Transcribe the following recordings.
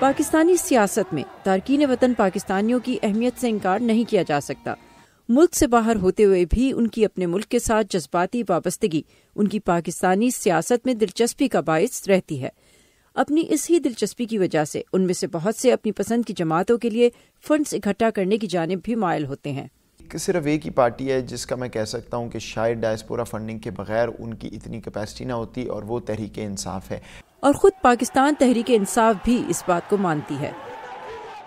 پاکستانی سیاست میں تارکین وطن پاکستانیوں کی اہمیت سے انکار نہیں کیا جا سکتا۔ ملک سے باہر ہوتے ہوئے بھی ان کی اپنے ملک کے ساتھ جذباتی وابستگی ان کی پاکستانی سیاست میں دلچسپی کا باعث رہتی ہے۔ اپنی اس ہی دلچسپی کی وجہ سے ان میں سے بہت سے اپنی پسند کی جماعتوں کے لیے فنڈز اکٹھا کرنے کی جانب بھی مائل ہوتے ہیں۔ صرف ایک ہی پارٹی ہے جس کا میں کہہ سکتا ہوں کہ شاید ڈائسپورا فنڈنگ کے بغیر ان کی اتنی کیپیسٹی نہ ہوتی، اور وہ تحریک انصاف ہے، اور خود پاکستان تحریک انصاف بھی اس بات کو مانتی ہے۔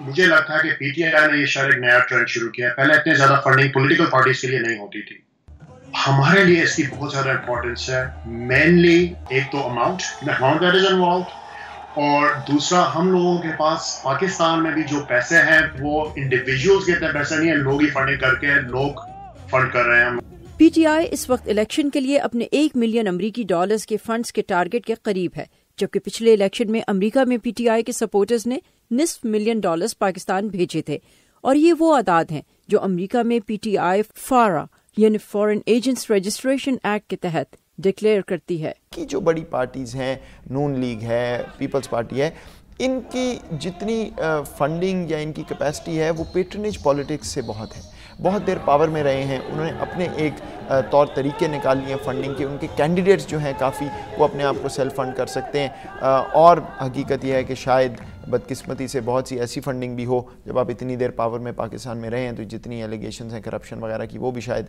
مجھے لگتا ہے کہ پی ٹی آئی نے یہ شاید ایک نیا ٹرینڈ شروع کیا ہے۔ پہلے اتنے زیادہ فنڈنگ پولیٹیکل پارٹیز کے لیے نہیں ہوتی تھی، ہمارے لیے اس کی بہت زیادہ امپورٹنس ہے۔ مینلی ایک تو اماؤنٹ دیٹ از انوالوڈ، اور دوسرا ہم لوگوں کے پاس پاکستان میں بھی جو پیسے ہیں وہ انڈیویجولز کے اتنے پیسے نہیں ہیں، لوگ ہی فنڈنگ کر کے لوگ فنڈ کر رہے ہیں۔ پی ٹی آئی اس وقت الیکشن کے لیے اپنے 1 ملین امریکی ڈالرز کے فنڈز کے ٹارگٹ کے قریب ہے، جبکہ پچھلے الیکشن میں امریکہ میں پی ٹی آئی کے سپورٹرز نے $500,000 پاکستان بھیجے تھے، اور یہ وہ اعداد ہیں جو امریکہ میں پی ٹی آئی فارا یعنی فارن ایجنٹس رجسٹریشن ایکٹ کے تحت ڈکلیئر کرتی ہے۔ کہ جو بڑی پارٹیز ہیں، نون لیگ ہے، پیپلز پارٹی ہے، ان کی جتنی فنڈنگ یا ان کی کیپیسٹی ہے وہ پیٹرنیج پالیٹکس سے بہت ہے، بہت دیر پاور میں رہے ہیں، انہوں نے اپنے ایک طور طریقے نکال لیے ہیں فنڈنگ کے، ان کے کینڈیڈیٹس جو ہیں کافی وہ اپنے آپ کو سیلف فنڈ کر سکتے ہیں، اور حقیقت یہ ہے کہ شاید بدقسمتی سے بہت سی ایسی فنڈنگ بھی ہو جب آپ اتنی دیر پاور میں پاکستان میں رہے ہیں تو جتنی ایلیگیشنز ہیں کرپشن وغیرہ کی وہ بھی شاید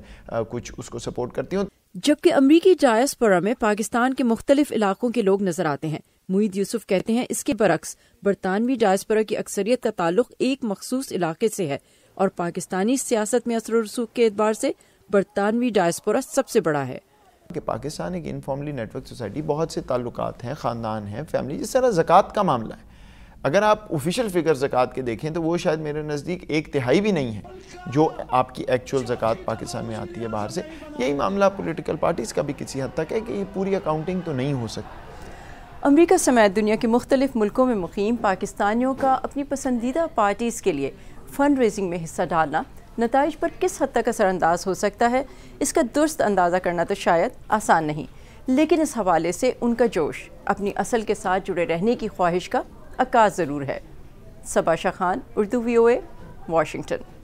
کچھ اس کو سپورٹ کرتی ہوں۔ جبکہ امریکی ڈائسپورا میں پاکستان کے مختلف علاقوں کے لوگ نظر آتے ہیں۔ معید یوسف کہتے ہیں اس کے برعکس برطانوی ڈائسپورا کی اکثریت کا تعلق ایک مخصوص علاقے سے ہے، اور پاکستانی سیاست میں اثر و رسوخ کے اعتبار سے برطانوی ڈائسپورا سب سے بڑا ہے۔ کہ پاکستان ایک انفارملی نیٹ ورک سوسائٹی، بہت سے تعلقات ہیں، خاندان ہیں، فیملی، جس طرح زکوٰۃ کا معاملہ ہے، اگر آپ آفیشیل فگر زکوٰۃ کے دیکھیں تو وہ شاید میرے نزدیک 1/3 بھی نہیں ہے جو آپ کی ایکچوئل زکوٰۃ پاکستان میں آتی ہے باہر سے۔ یہی معاملہ پولیٹیکل پارٹیز کا بھی کسی حد تک ہے کہ یہ پوری اکاؤنٹنگ تو نہیں ہو سکتی۔ امریکہ سمیت دنیا کے مختلف ملکوں میں مقیم پاکستانیوں کا اپنی پسندیدہ پارٹیز کے لیے فنڈ ریزنگ میں حصہ ڈالنا نتائج پر کس حد تک اثر انداز ہو سکتا ہے، اس کا درست اندازہ کرنا تو شاید آسان نہیں، لیکن اس حوالے سے ان کا جوش اپنی اصل کے ساتھ جڑے رہنے کی خواہش کا عکاس ضرور ہے۔ صبا شاہ خان، اردو VOA، واشنگٹن۔